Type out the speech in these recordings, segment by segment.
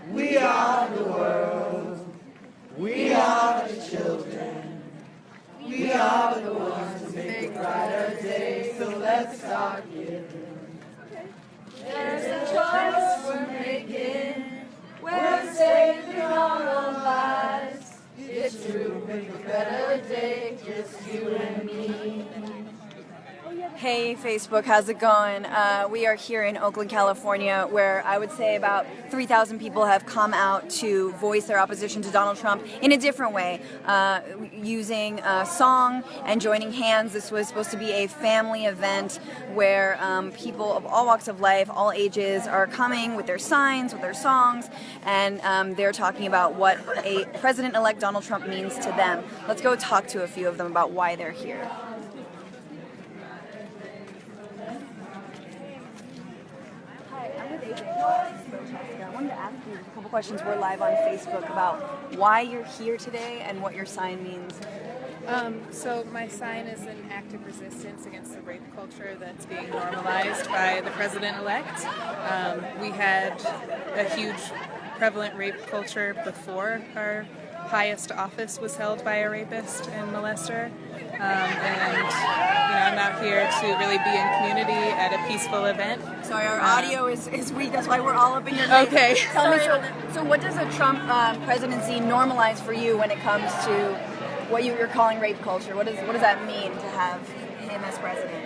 We are the world. We are the children. We are the ones who make a brighter day. So let's start giving. There's a choice we're making. We're saving all our lives. It's true, make a better day. Just you and me. Hey Facebook, how's it going? We are here in Oakland, California, where I would say about 3,000 people have come out to voice their opposition to Donald Trump in a different way, using song and joining hands. This was supposed to be a family event where people of all walks of life, all ages, are coming with their signs, with their songs, and they're talking about what a President-elect Donald Trump means to them. Let's go talk to a few of them about why they're here. I wanted to ask you a couple questions. We're live on Facebook about why you're here today and what your sign means. So my sign is an act of resistance against the rape culture that's being normalized by the president-elect. We had a huge prevalent rape culture before our highest office was held by a rapist and molester. I'm out here to really be in community at a peaceful event. Sorry, our audio is weak. That's why we're all up in your face. Okay. Tell me, so what does a Trump presidency normalize for you when it comes to what you're calling rape culture? What does that mean to have him as president?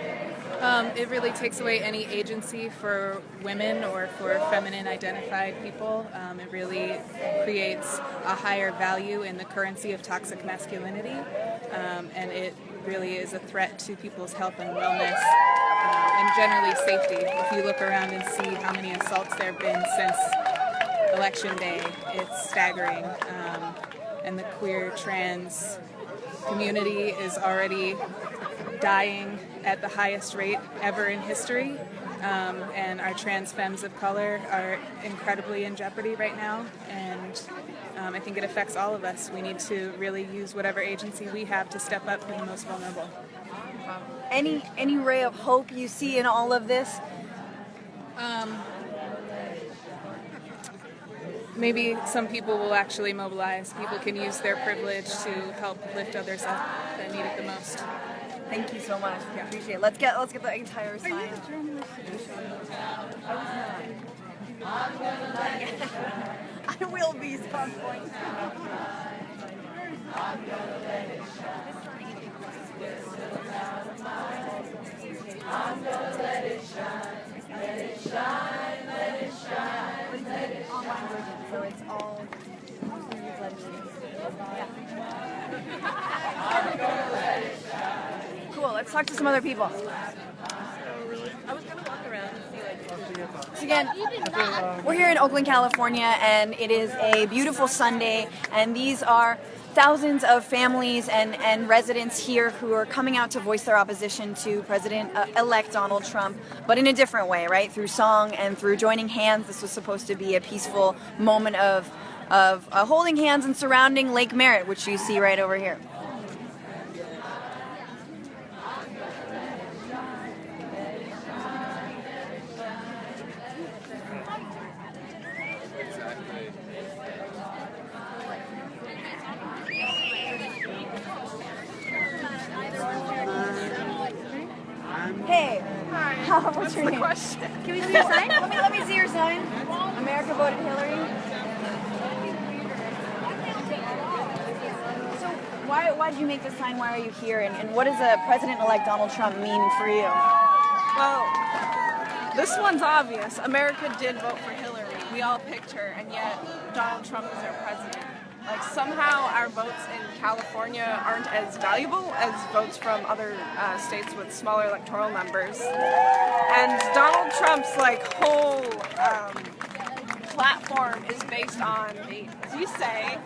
It really takes away any agency for women or for feminine identified people. It really creates a higher value in the currency of toxic masculinity, and it really is a threat to people's health and wellness and generally safety. If you look around and see how many assaults there have been since Election Day, it's staggering. And the queer trans community is already dying at the highest rate ever in history, and our trans femmes of color are incredibly in jeopardy right now, and I think it affects all of us. We need to really use whatever agency we have to step up for the most vulnerable. Any ray of hope you see in all of this? Maybe some people will actually mobilize. People can use their privilege to help lift others up that need it the most. Thank you so much. I appreciate it. Let's get the entire sign. I will be some point. I'm gonna let it shine. Let it shine, let it shine, let it shine, let it shine. So it's all. Cool, let's talk to some other people. I was going to walk around and see. So again, we're here in Oakland, California, and it is a beautiful Sunday, and these are thousands of families and residents here who are coming out to voice their opposition to President-elect Donald Trump, but in a different way, right? Through song and through joining hands. This was supposed to be a peaceful moment of holding hands and surrounding Lake Merritt, which you see right over here. Hey. Hi. What's your name? Question. Can we see your sign? Let me see your sign. America voted Hillary. So why did you make this sign? Why are you here? And what does a President-elect Donald Trump mean for you? Well, this one's obvious. America did vote for Hillary. We all picked her, and yet Donald Trump is our president. Like, somehow our votes in California aren't as valuable as votes from other states with smaller electoral numbers. And Donald Trump's whole platform is based on, as you say,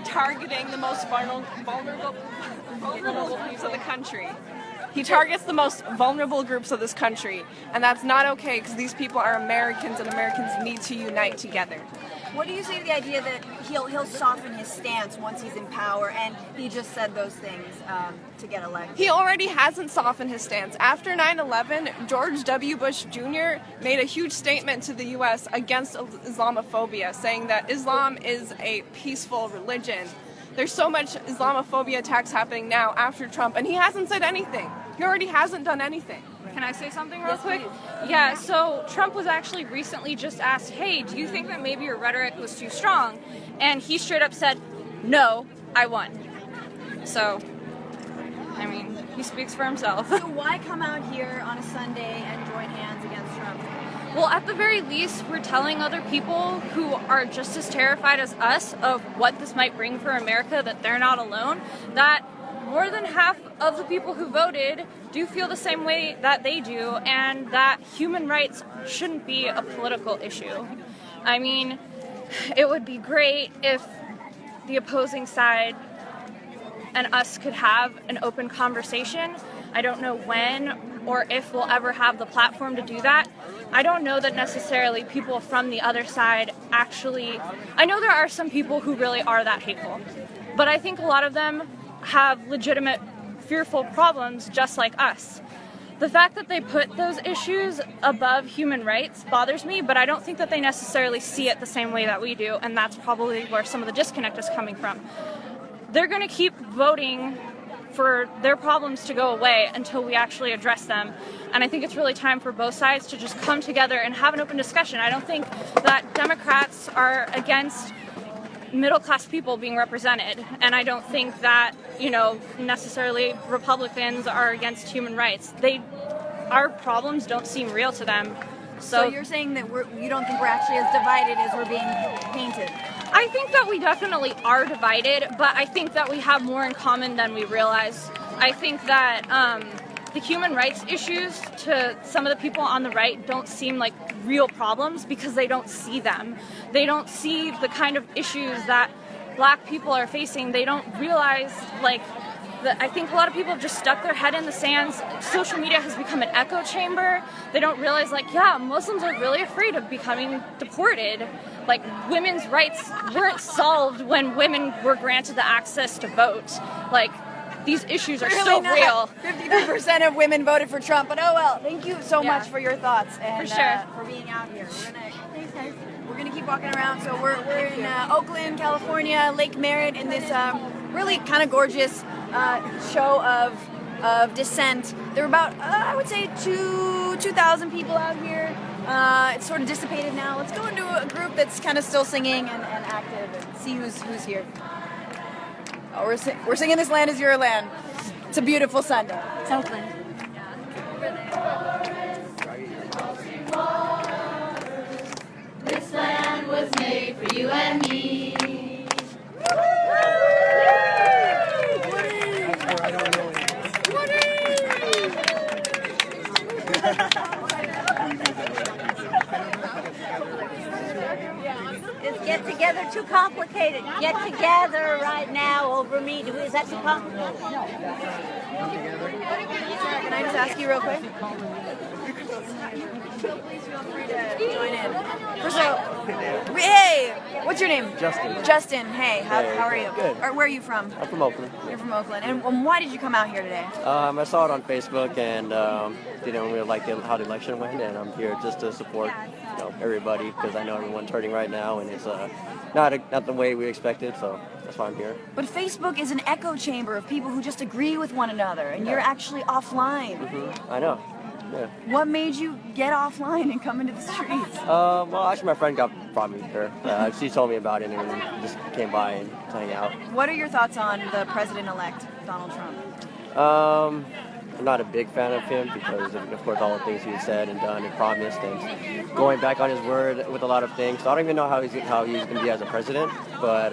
targeting the most vulnerable groups of the country. He targets the most vulnerable groups of this country, and that's not okay because these people are Americans, and Americans need to unite together. What do you say to the idea that he'll soften his stance once he's in power, and he just said those things to get elected? He already hasn't softened his stance. After 9/11, George W. Bush Jr. made a huge statement to the U.S. against Islamophobia, saying that Islam is a peaceful religion. There's so much Islamophobia attacks happening now after Trump, and he hasn't said anything. He already hasn't done anything. Can I say something real quick? please. Yeah, so Trump was actually recently just asked, hey, do you think that maybe your rhetoric was too strong? And he straight up said, no, I won. So, I mean, he speaks for himself. So why come out here on a Sunday and join hands against Trump? Well, at the very least, we're telling other people who are just as terrified as us of what this might bring for America, that they're not alone, that more than half of the people who voted do feel the same way that they do, and that human rights shouldn't be a political issue. I mean, it would be great if the opposing side and us could have an open conversation. I don't know when or if we'll ever have the platform to do that. I don't know that necessarily people from the other side actually... I know there are some people who really are that hateful, but I think a lot of them have legitimate, fearful problems just like us. The fact that they put those issues above human rights bothers me, but I don't think that they necessarily see it the same way that we do, and that's probably where some of the disconnect is coming from. They're going to keep voting for their problems to go away until we actually address them. And I think it's really time for both sides to just come together and have an open discussion. I don't think that Democrats are against middle-class people being represented, and I don't think that, necessarily Republicans are against human rights. Our problems don't seem real to them. So you're saying that you don't think we're actually as divided as we're being painted? I think that we definitely are divided, but I think that we have more in common than we realize. I think that the human rights issues to some of the people on the right don't seem like real problems because they don't see them. They don't see the kind of issues that black people are facing. They don't realize, I think a lot of people have just stuck their head in the sand. Social media has become an echo chamber. They don't realize, Muslims are really afraid of becoming deported. Women's rights weren't solved when women were granted the access to vote. These issues are so real. 53% of women voted for Trump, but oh well. Thank you so much for your thoughts and For sure. For being out here. We're gonna keep walking around. So we're in Oakland, California, Lake Merritt, in this really kind of gorgeous show of dissent. There were about I would say 2,000 people out here. It's sort of dissipated now. Let's go into a group that's kind of still singing and active and see who's here. Oh, we're singing "This Land Is Your Land." It's a beautiful Sunday. It's Oakland. This land was made for you and me. Is get together too complicated? Get together right now over me. Is that too complicated? No. Can I just ask you real quick? Please feel free to join in. Hey, what's your name? Justin. Justin, hey, how are you? Good. Or where are you from? I'm from Oakland. You're from Oakland. And why did you come out here today? I saw it on Facebook and didn't really like how the election went, and I'm here just to support everybody because I know everyone's hurting right now, and it's not the way we expected, so that's why I'm here. But Facebook is an echo chamber of people who just agree with one another, and you're actually offline. Mm-hmm. I know. Yeah. What made you get offline and come into the streets? Well, actually, my friend brought me here. She told me about it and just came by and hang out. What are your thoughts on the president-elect, Donald Trump? I'm not a big fan of him because of course, all the things he's said and done and promised and going back on his word with a lot of things. So I don't even know how he's going to be as a president, but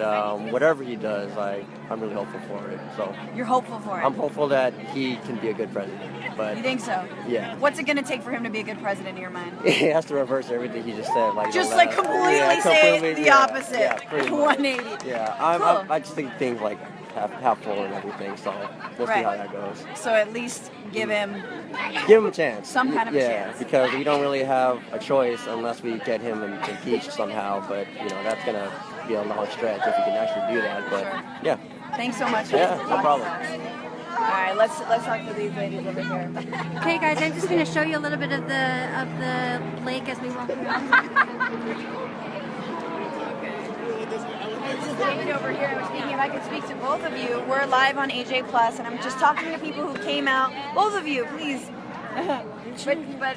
whatever he does, I'm really hopeful for it. So You're hopeful for it? I'm hopeful that he can be a good president. But you think so? Yeah. What's it going to take for him to be a good president in your mind? He has to reverse everything he just said. Completely say the opposite. Yeah, pretty much. 180. Yeah, Cool. I just think things like half full and everything. So we'll see how that goes. So at least give him a chance. Some kind of a chance. Because we don't really have a choice unless we get him impeached somehow. But that's gonna be a long stretch if we can actually do that. But yeah. Thanks so much. Yeah, no problem. All right, let's talk to these ladies over here. Okay, guys, I'm just going to show you a little bit of the lake as we walk around. David over here. I was thinking if I could speak to both of you. We're live on AJ Plus, and I'm just talking to people who came out. Both of you, please. but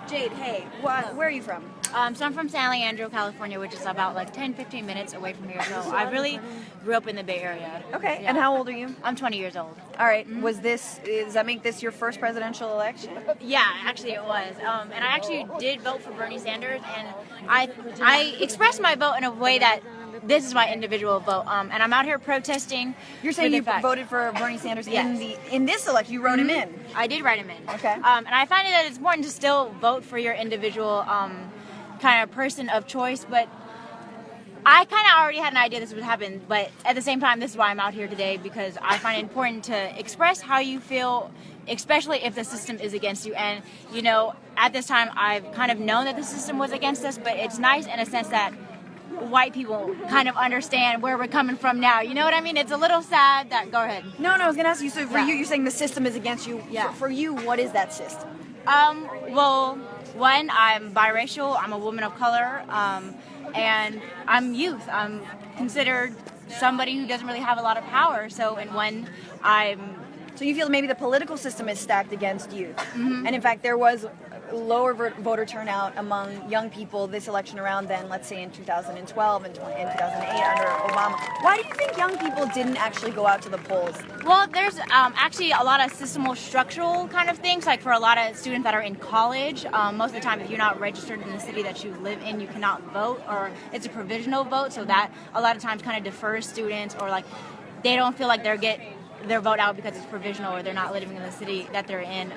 Jade, hey, where are you from? So I'm from San Leandro, California, which is about like 10-15 minutes away from here. So I really grew up in the Bay Area. Okay, Yeah. and how old are you? I'm 20 years old. All right, does that make this your first presidential election? Yeah, actually it was. And I actually did vote for Bernie Sanders, and I expressed my vote in a way that this is my individual vote. And I'm out here protesting. You're saying you voted for Bernie Sanders in this election? You wrote him in. I did write him in. Okay. And I find that it's important to still vote for your individual kind of person of choice, but I kind of already had an idea this would happen, but at the same time, this is why I'm out here today, because I find it important to express how you feel, especially if the system is against you. And, at this time, I've kind of known that the system was against us, but it's nice in a sense that white people kind of understand where we're coming from now. You know what I mean? It's a little sad that, go ahead. No, I was going to ask you, so for you, you're saying the system is against you. Yeah. For you, what is that system? Well, one, I'm biracial, I'm a woman of color, and I'm youth. I'm considered somebody who doesn't really have a lot of power. So So you feel maybe the political system is stacked against youth. Mm-hmm. And in fact, there was lower voter turnout among young people this election around than, let's say, in 2012 and in 2008 under Obama. Why do you think young people didn't actually go out to the polls? Well, there's actually a lot of systemal structural kind of things. Like for a lot of students that are in college, most of the time if you're not registered in the city that you live in, you cannot vote, or it's a provisional vote. So that a lot of times kind of defers students, or like they don't feel like they're get their vote out because it's provisional, or they're not living in the city that they're in.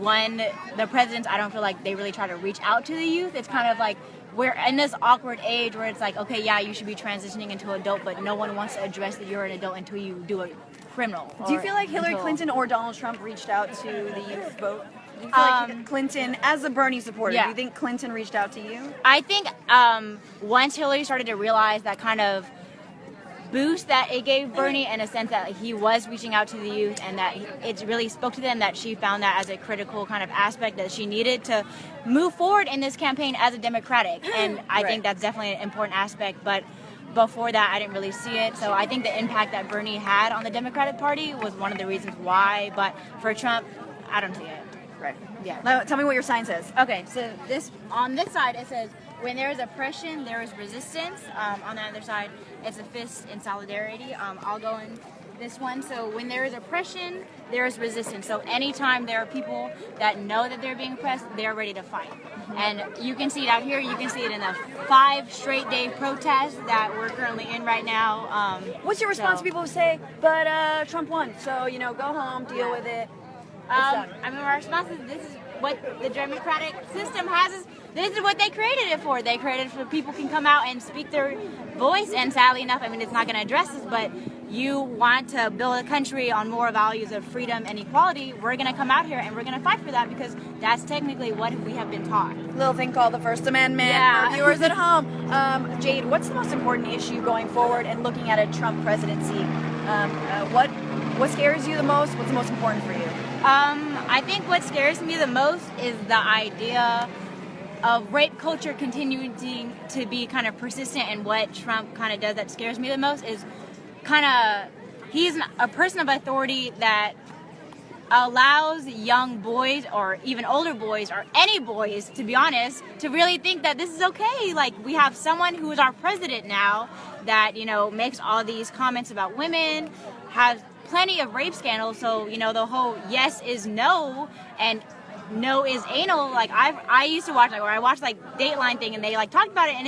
The presidents, I don't feel like they really try to reach out to the youth. It's kind of like we're in this awkward age where it's like, okay, yeah, you should be transitioning into adult, but no one wants to address that you're an adult until you do a criminal. Do you feel like Hillary Clinton or Donald Trump reached out to the youth vote? Do you feel like Clinton, as a Bernie supporter, do you think Clinton reached out to you? I think once Hillary started to realize that kind of boost that it gave Bernie, in a sense that he was reaching out to the youth, and that it really spoke to them, that she found that as a critical kind of aspect that she needed to move forward in this campaign as a Democratic. And I think that's definitely an important aspect, but before that I didn't really see it. So I think the impact that Bernie had on the Democratic Party was one of the reasons why, but for Trump, I don't see it. Right. Yeah. Now, tell me what your sign says. Okay, so on this side it says, when there is oppression, there is resistance. On the other side, it's a fist in solidarity. I'll go in this one. So when there is oppression, there is resistance. So anytime there are people that know that they're being oppressed, they're ready to fight. And you can see it out here. You can see it in the 5 straight day protest that we're currently in right now. What's your response to people who say, but Trump won, so, go home, deal with it? I mean, our response is, this is what the Democratic system has. This is what they created it for. They created it for people can come out and speak their voice. And sadly enough, I mean, it's not going to address this, but you want to build a country on more values of freedom and equality. We're going to come out here and we're going to fight for that, because that's technically what we have been taught. Little thing called the First Amendment for viewers at home. Jade, what's the most important issue going forward and looking at a Trump presidency? What scares you the most? What's the most important for you? I think what scares me the most is the idea of rape culture continuing to be kind of persistent, and what Trump kind of does that scares me the most is he's a person of authority that allows young boys, or even older boys, or any boys, to be honest, to really think that this is okay. Like, we have someone who is our president now that, makes all these comments about women, has plenty of rape scandals, so, the whole yes is no, and no is anal. Like, I used to watch, or I watched, Dateline thing, and they, talked about it, and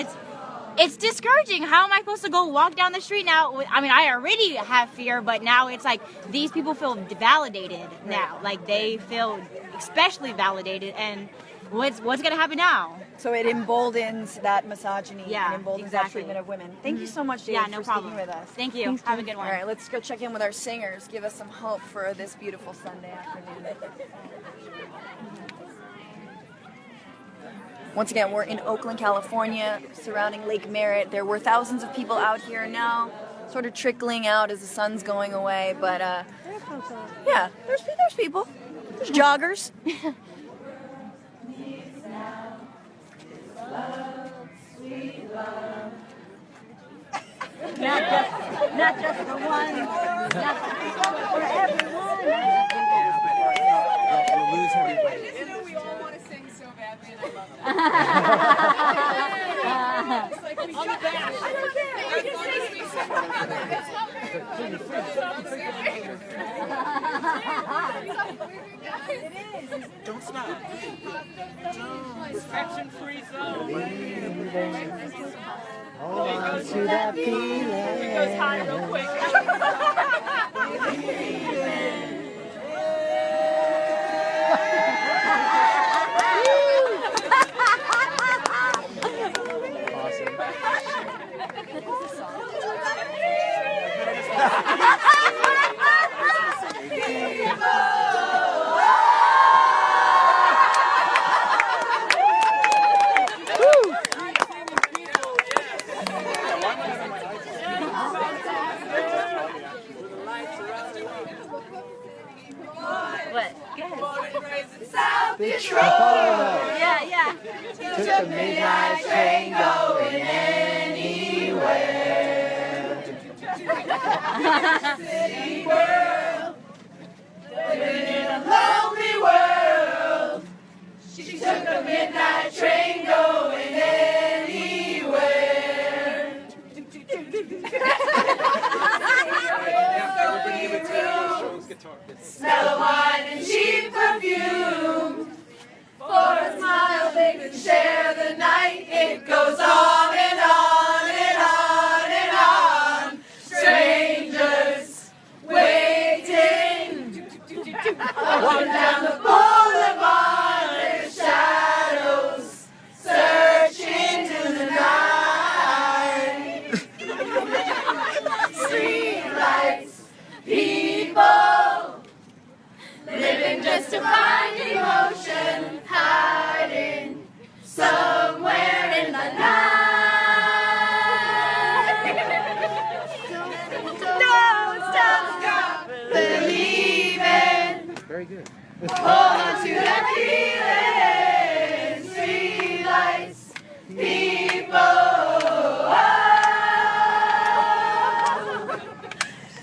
it's discouraging. How am I supposed to go walk down the street now? I mean, I already have fear, but now it's like these people feel validated now. Like, they feel especially validated, and what's going to happen now? So it emboldens that misogyny Yeah, and emboldens exactly. that treatment of women. Thank you so much, Dave, Yeah, no for problem. speaking with us. Thank you. Have a good one. All right, let's go check in with our singers. Give us some hope for this beautiful Sunday afternoon. Once again, we're in Oakland, California, surrounding Lake Merritt. There were thousands of people out here now, sort of trickling out as the sun's going away. But yeah, there's people. There's joggers. Not just for one, not for everyone. We'll lose everybody. You know, we all want to sing so badly, and I love that. It's like we on the back. I don't care. We can sing. Don't stop. Distraction-free zone. Hold on to that feeling. It goes high real quick. What? Good. Yeah. Took the midnight train going anywhere. City world, living in a lonely world. She took the midnight train going anywhere. Smell of wine and cheap perfume. For a smile they could share the night. It goes on and on and on and on. Strangers waiting. Walking down the boulevard, their shadows search into the night. Street lights, people living just to find emotion, hiding somewhere in the night. Don't stop believing. Very good. Hold on to that feeling. Street lights, people.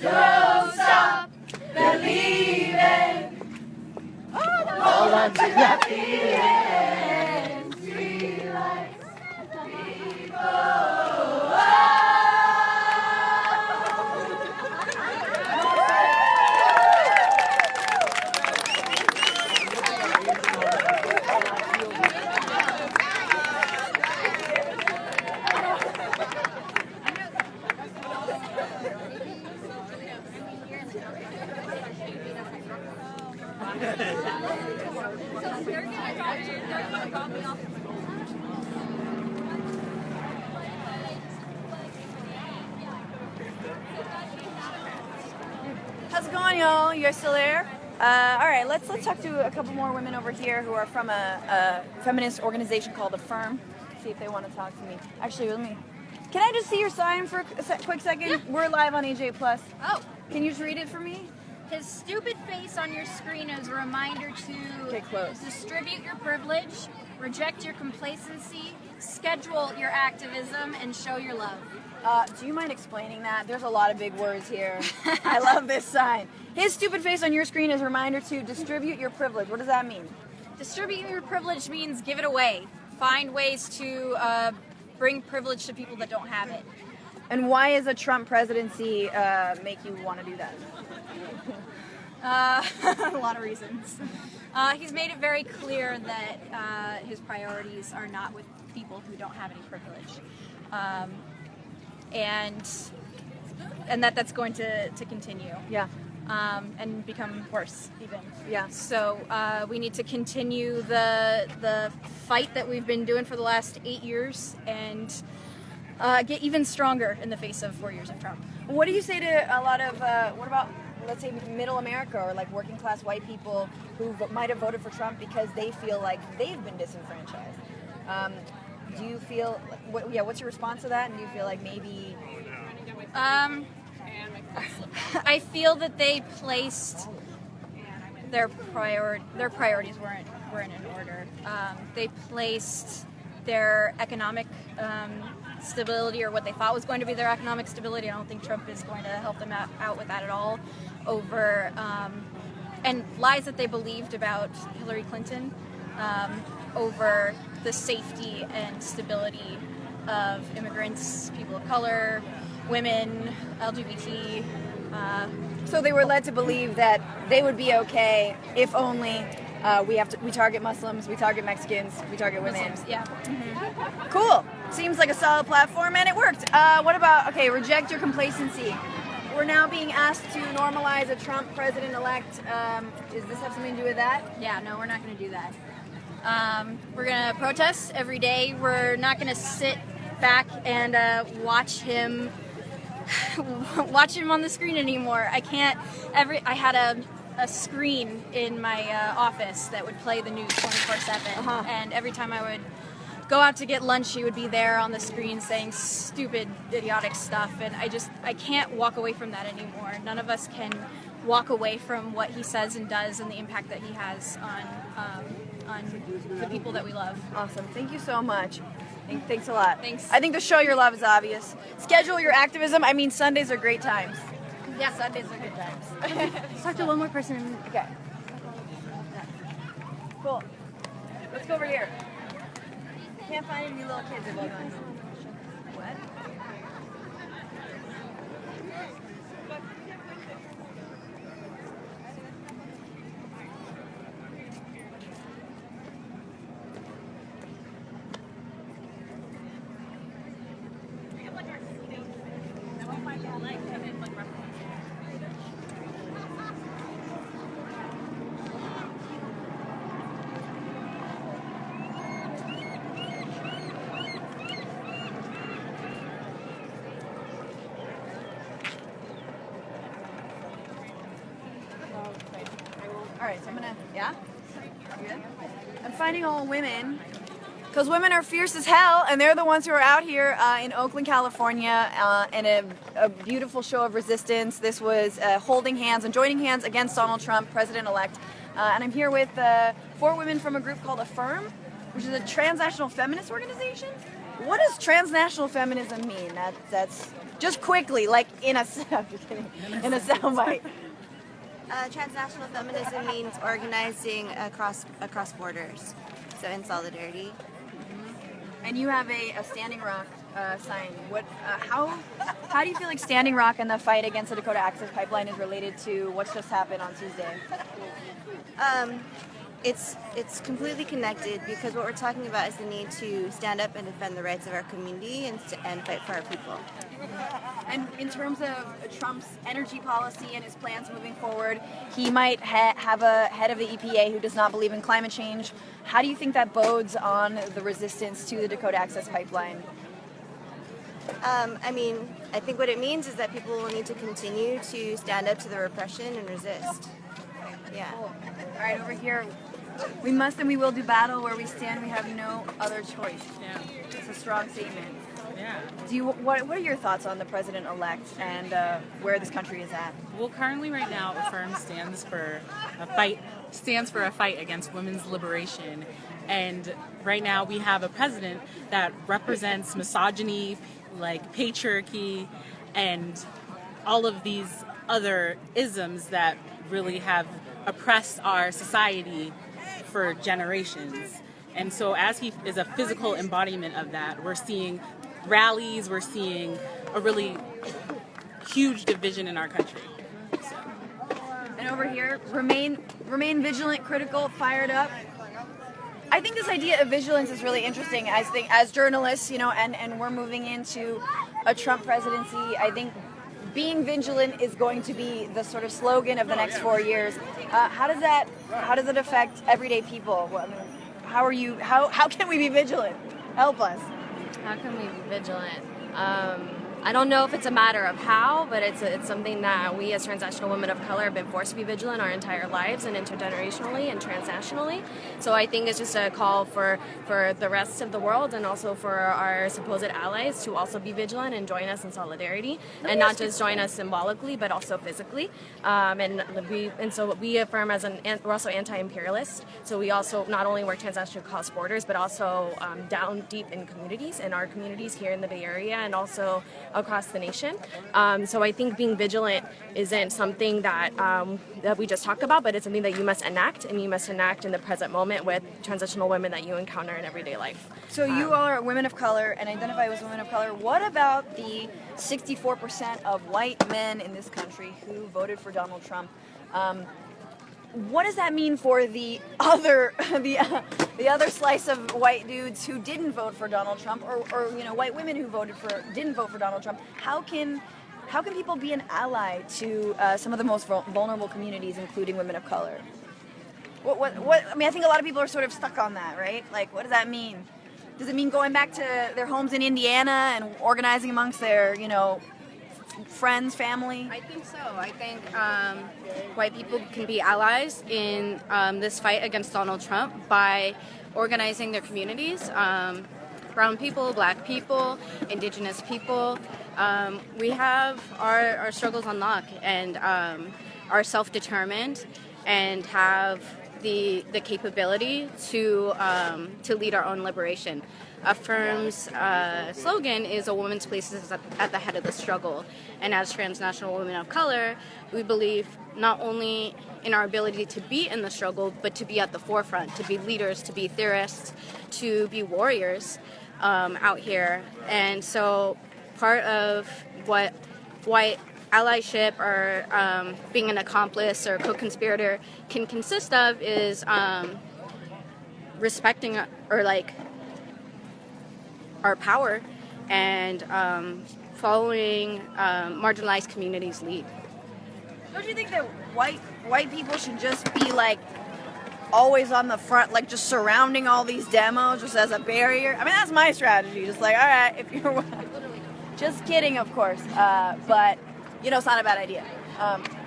Don't stop believing. Hold on to that feeling. Street lights, How's it going, y'all? You guys still there? All right, let's talk to a couple more women over here who are from a feminist organization called Affirm. See if they want to talk to me. Actually, let me. Can I just see your sign for a quick second? Yeah. We're live on AJ Plus. Oh. Can you just read it for me? His stupid face on your screen is a reminder to Get close. distribute your privilege, reject your complacency, schedule your activism, and show your love. Do you mind explaining that? There's a lot of big words here. I love this sign. His stupid face on your screen is a reminder to distribute your privilege. What does that mean? Distribute your privilege means give it away. Find ways to bring privilege to people that don't have it. And why is a Trump presidency make you want to do that? A lot of reasons. He's made it very clear that his priorities are not with people who don't have any privilege. And that's going to continue. Yeah. and become worse even. Yeah. So we need to continue the fight that we've been doing for the last 8 years and get even stronger in the face of 4 years of Trump. What do you say to a lot of, what about, let's say, middle America or like working class white people who might have voted for Trump because they feel like they've been disenfranchised? Do you feel, what's your response to that? And do you feel like maybe... I feel that they placed their priorities weren't in order. They placed their economic stability, or what they thought was going to be their economic stability. I don't think Trump is going to help them out with that at all. Over and lies that they believed about Hillary Clinton over the safety and stability of immigrants, people of color, women, LGBT. So they were led to believe that they would be okay if only we target Muslims, we target Mexicans, we target women. Muslims, yeah. Mm-hmm. Cool. Seems like a solid platform, and it worked. What about, reject your complacency. We're now being asked to normalize a Trump president-elect. Does this have something to do with that? Yeah, no, we're not going to do that. We're going to protest every day. We're not going to sit back and watch him on the screen anymore. I can't. I had a screen in my office that would play the news 24/7, and every time I would go out to get lunch, he would be there on the screen saying stupid, idiotic stuff, and I can't walk away from that anymore. None of us can walk away from what he says and does and the impact that he has on the people that we love. Awesome. Thank you so much. Thanks a lot. Thanks. I think to show your love is obvious. Schedule your activism. I mean, Sundays are great times. Yeah, Sundays are good times. Let's talk to one more person. Okay. Cool. Let's go over here. Can't find any little kids at Oakland. What? Alright, so I'm gonna, yeah? You good? I'm finding all women, because women are fierce as hell, and they're the ones who are out here in Oakland, California, in a beautiful show of resistance. This was holding hands and joining hands against Donald Trump, president-elect. And I'm here with 4 women from a group called Affirm, which is a transnational feminist organization. What does transnational feminism mean? That's just quickly, like in a, I'm just kidding, in a soundbite. Transnational feminism means organizing across borders, so in solidarity. And you have a Standing Rock sign. What? How do you feel like Standing Rock and the fight against the Dakota Access Pipeline is related to what's just happened on Tuesday? It's completely connected, because what we're talking about is the need to stand up and defend the rights of our community and fight for our people. And in terms of Trump's energy policy and his plans moving forward, he might have a head of the EPA who does not believe in climate change. How do you think that bodes on the resistance to the Dakota Access Pipeline? I think what it means is that people will need to continue to stand up to the repression and resist. Yeah. Cool. All right, over here. We must and we will do battle. Where we stand, we have no other choice. Yeah. It's a strong statement. Yeah. What are your thoughts on the president-elect and where this country is at? Well, currently, right now, Affirm stands for a fight against women's liberation. And right now, we have a president that represents misogyny, like patriarchy, and all of these other isms that really have oppressed our society for generations. And so as he is a physical embodiment of that, we're seeing rallies, we're seeing a really huge division in our country. So. And over here, remain vigilant, critical, fired up. I think this idea of vigilance is really interesting. I think as journalists, and we're moving into a Trump presidency, I think being vigilant is going to be the sort of slogan of the next 4 years. How does it affect everyday people? I mean, how can we be vigilant? Help us. How can we be vigilant? I don't know if it's a matter of how, but it's something that we as transnational women of color have been forced to be vigilant our entire lives, and intergenerationally and transnationally. So I think it's just a call for the rest of the world and also for our supposed allies to also be vigilant and join us in solidarity, and not just join us symbolically but also physically. And so we affirm we're also anti-imperialist. So we also not only work transnationally across borders but also down deep in communities, in our communities here in the Bay Area and also across the nation. So I think being vigilant isn't something that we just talk about, but it's something that you must enact, and you must enact in the present moment with transitional women that you encounter in everyday life. So you all are women of color and identify as women of color. What about the 64% of white men in this country who voted for Donald Trump? What does that mean for the other slice of white dudes who didn't vote for Donald Trump, or white women who didn't vote for Donald Trump? How can people be an ally to some of the most vulnerable communities, including women of color? What? I mean, I think a lot of people are sort of stuck on that, right? Like, what does that mean? Does it mean going back to their homes in Indiana and organizing amongst their, friends, family? I think so. I think white people can be allies in this fight against Donald Trump by organizing their communities. Brown people, black people, indigenous people. We have our struggles on lock and are self-determined and have the capability to lead our own liberation. Affirm's slogan is "A woman's place is at the head of the struggle," and as transnational women of color, we believe not only in our ability to be in the struggle, but to be at the forefront, to be leaders, to be theorists, to be warriors out here. And so part of what white allyship or being an accomplice or co-conspirator can consist of is respecting or our power and following marginalized communities' lead. Don't you think that white people should just be always on the front, just surrounding all these demos just as a barrier? I mean, that's my strategy. Just all right, if you're just kidding, of course, but it's not a bad idea.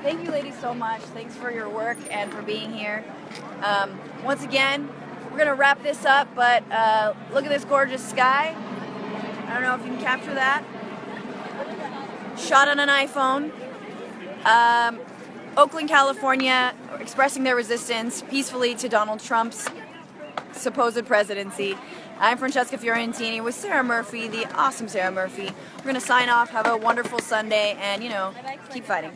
Thank you, ladies, so much. Thanks for your work and for being here. Once again, we're gonna wrap this up, but look at this gorgeous sky. I don't know if you can capture that. Shot on an iPhone. Oakland, California, expressing their resistance peacefully to Donald Trump's supposed presidency. I'm Francesca Fiorentini with Sarah Murphy, the awesome Sarah Murphy. We're gonna sign off. Have a wonderful Sunday, and keep fighting.